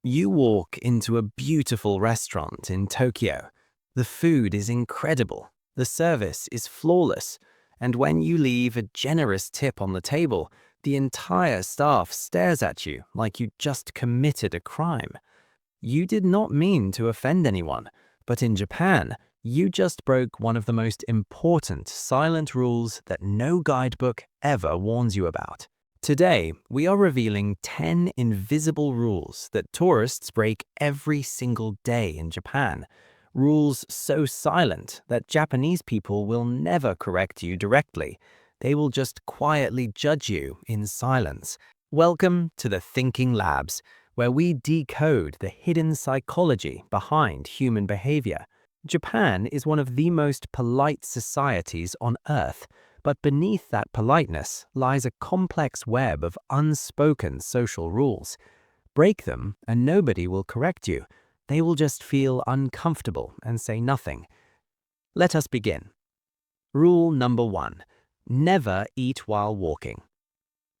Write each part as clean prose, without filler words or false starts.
You walk into a beautiful restaurant in Tokyo. The food is incredible, the service is flawless, and when you leave a generous tip on the table, the entire staff stares at you like you just committed a crime. You did not mean to offend anyone, but in Japan, you just broke one of the most important silent rules that no guidebook ever warns you about. Today, we are revealing 10 invisible rules that tourists break every single day in Japan. Rules so silent that Japanese people will never correct you directly. They will just quietly judge you in silence. Welcome to the Thinking Labs, where we decode the hidden psychology behind human behavior. Japan is one of the most polite societies on Earth. But beneath that politeness lies a complex web of unspoken social rules. Break them and nobody will correct you. They will just feel uncomfortable and say nothing. Let us begin. Rule number 1. Never eat while walking.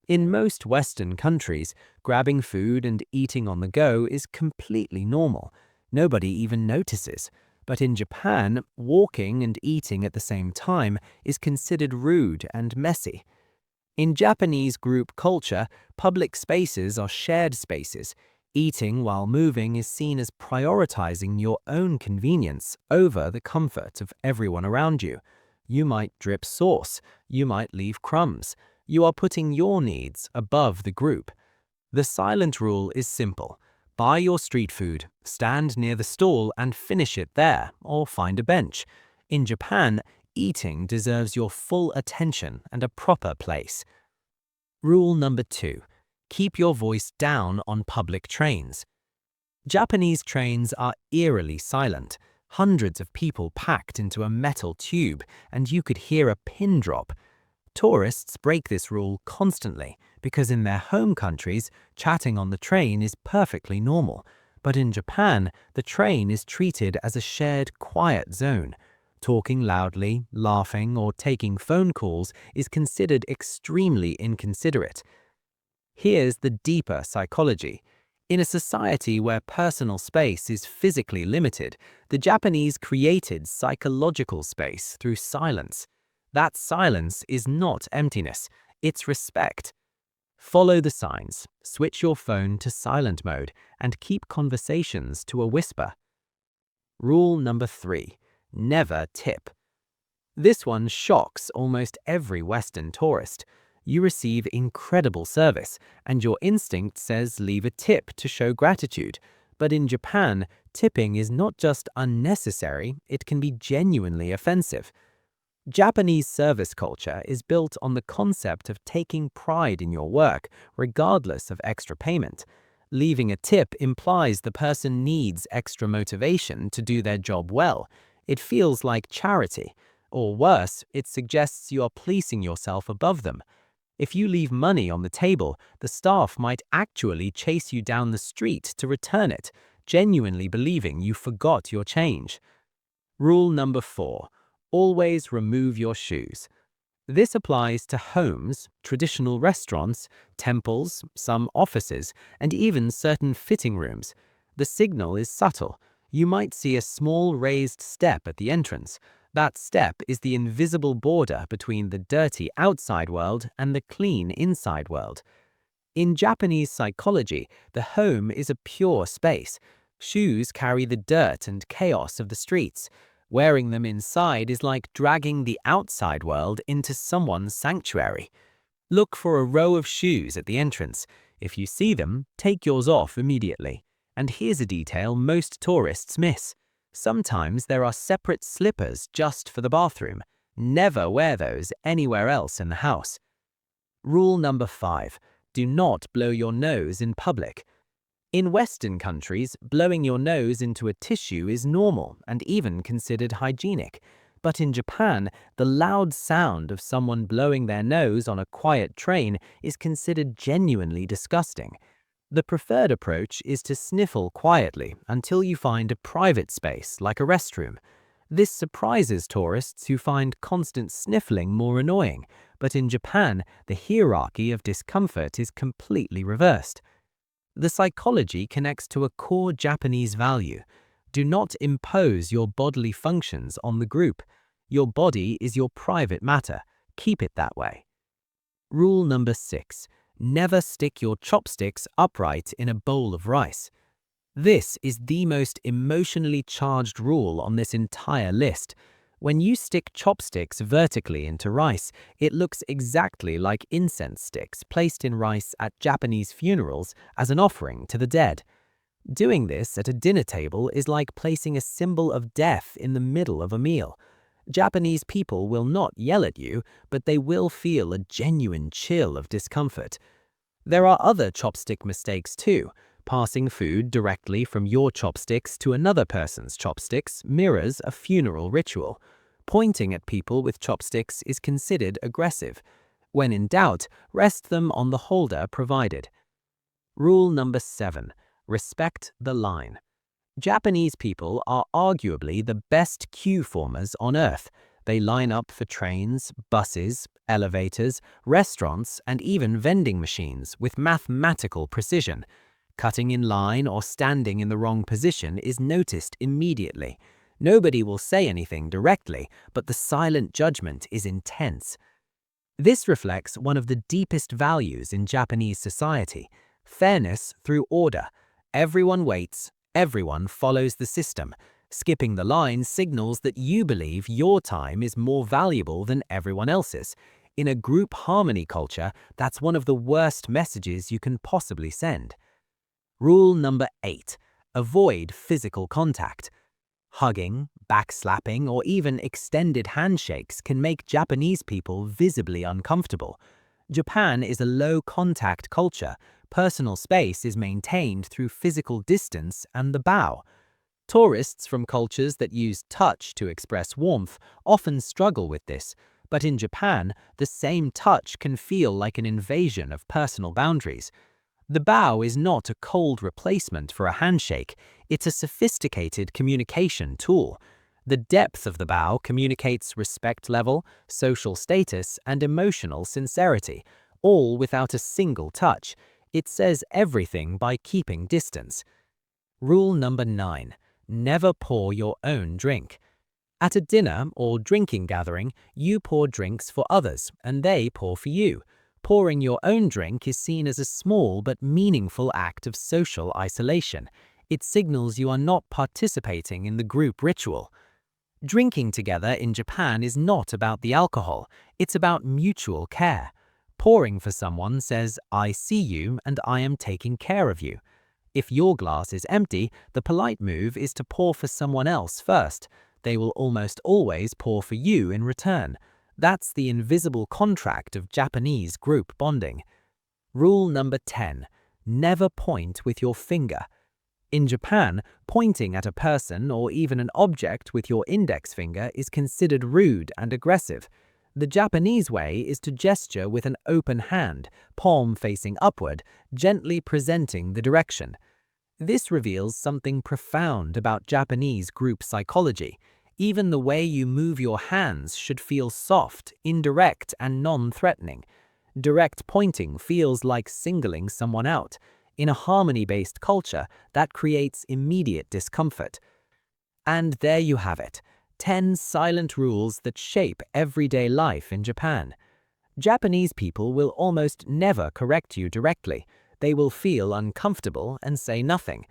In most Western countries, grabbing food and eating on the go is completely normal. Nobody even notices. But in Japan, walking and eating at the same time is considered rude and messy. In Japanese group culture, public spaces are shared spaces. Eating while moving is seen as prioritizing your own convenience over the comfort of everyone around you. You might drip sauce, you might leave crumbs. You are putting your needs above the group. The silent rule is simple. Buy your street food, stand near the stall and finish it there, or find a bench. In Japan, eating deserves your full attention and a proper place. Rule number 2. Keep your voice down on public trains. Japanese trains are eerily silent. Hundreds of people packed into a metal tube, and you could hear a pin drop. Tourists break this rule constantly because in their home countries, chatting on the train is perfectly normal. But in Japan, the train is treated as a shared quiet zone. Talking loudly, laughing, or taking phone calls is considered extremely inconsiderate. Here's the deeper psychology. In a society where personal space is physically limited, the Japanese created psychological space through silence. That silence is not emptiness, it's respect. Follow the signs, switch your phone to silent mode, and keep conversations to a whisper. Rule number 3. Never tip. This one shocks almost every Western tourist. You receive incredible service, and your instinct says leave a tip to show gratitude. But in Japan, tipping is not just unnecessary, it can be genuinely offensive. Japanese service culture is built on the concept of taking pride in your work, regardless of extra payment. Leaving a tip implies the person needs extra motivation to do their job well. It feels like charity. Or worse, it suggests you are placing yourself above them. If you leave money on the table, the staff might actually chase you down the street to return it, genuinely believing you forgot your change. Rule number 4. Always remove your shoes. This applies to homes, traditional restaurants, temples, some offices, and even certain fitting rooms. The signal is subtle. You might see a small raised step at the entrance. That step is the invisible border between the dirty outside world and the clean inside world. In Japanese psychology, the home is a pure space. Shoes carry the dirt and chaos of the streets. Wearing them inside is like dragging the outside world into someone's sanctuary. Look for a row of shoes at the entrance. If you see them, take yours off immediately. And here's a detail most tourists miss. Sometimes there are separate slippers just for the bathroom. Never wear those anywhere else in the house. Rule number 5. Do not blow your nose in public. In Western countries, blowing your nose into a tissue is normal and even considered hygienic. But in Japan, the loud sound of someone blowing their nose on a quiet train is considered genuinely disgusting. The preferred approach is to sniffle quietly until you find a private space like a restroom. This surprises tourists who find constant sniffling more annoying, but in Japan, the hierarchy of discomfort is completely reversed. The psychology connects to a core Japanese value. Do not impose your bodily functions on the group. Your body is your private matter. Keep it that way. Rule number 6. Never stick your chopsticks upright in a bowl of rice. This is the most emotionally charged rule on this entire list. When you stick chopsticks vertically into rice, it looks exactly like incense sticks placed in rice at Japanese funerals as an offering to the dead. Doing this at a dinner table is like placing a symbol of death in the middle of a meal. Japanese people will not yell at you, but they will feel a genuine chill of discomfort. There are other chopstick mistakes too. Passing food directly from your chopsticks to another person's chopsticks mirrors a funeral ritual. Pointing at people with chopsticks is considered aggressive. When in doubt, rest them on the holder provided. Rule number 7. Respect the line. Japanese people are arguably the best queue formers on earth. They line up for trains, buses, elevators, restaurants, and even vending machines with mathematical precision. Cutting in line or standing in the wrong position is noticed immediately. Nobody will say anything directly, but the silent judgment is intense. This reflects one of the deepest values in Japanese society: fairness through order. Everyone waits, everyone follows the system. Skipping the line signals that you believe your time is more valuable than everyone else's. In a group harmony culture, that's one of the worst messages you can possibly send. Rule number 8. Avoid physical contact. Hugging, backslapping, or even extended handshakes can make Japanese people visibly uncomfortable. Japan is a low-contact culture. Personal space is maintained through physical distance and the bow. Tourists from cultures that use touch to express warmth often struggle with this, but in Japan, the same touch can feel like an invasion of personal boundaries. The bow is not a cold replacement for a handshake, it's a sophisticated communication tool. The depth of the bow communicates respect level, social status, and emotional sincerity, all without a single touch. It says everything by keeping distance. Rule number 9. Never pour your own drink. At a dinner or drinking gathering, you pour drinks for others, and they pour for you. Pouring your own drink is seen as a small but meaningful act of social isolation. It signals you are not participating in the group ritual. Drinking together in Japan is not about the alcohol, it's about mutual care. Pouring for someone says, "I see you and I am taking care of you." If your glass is empty, the polite move is to pour for someone else first. They will almost always pour for you in return. That's the invisible contract of Japanese group bonding. Rule number 10. Never point with your finger. In Japan, pointing at a person or even an object with your index finger is considered rude and aggressive. The Japanese way is to gesture with an open hand, palm facing upward, gently presenting the direction. This reveals something profound about Japanese group psychology. Even the way you move your hands should feel soft, indirect, and non-threatening. Direct pointing feels like singling someone out. In a harmony-based culture, that creates immediate discomfort. And there you have it, 10 silent rules that shape everyday life in Japan. Japanese people will almost never correct you directly. They will feel uncomfortable and say nothing.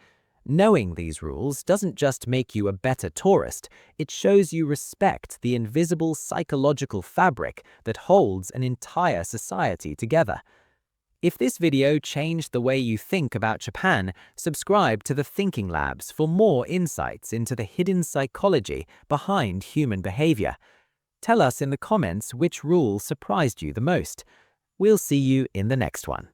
Knowing these rules doesn't just make you a better tourist, it shows you respect the invisible psychological fabric that holds an entire society together. If this video changed the way you think about Japan, subscribe to the Thinking Labs for more insights into the hidden psychology behind human behavior. Tell us in the comments which rule surprised you the most. We'll see you in the next one.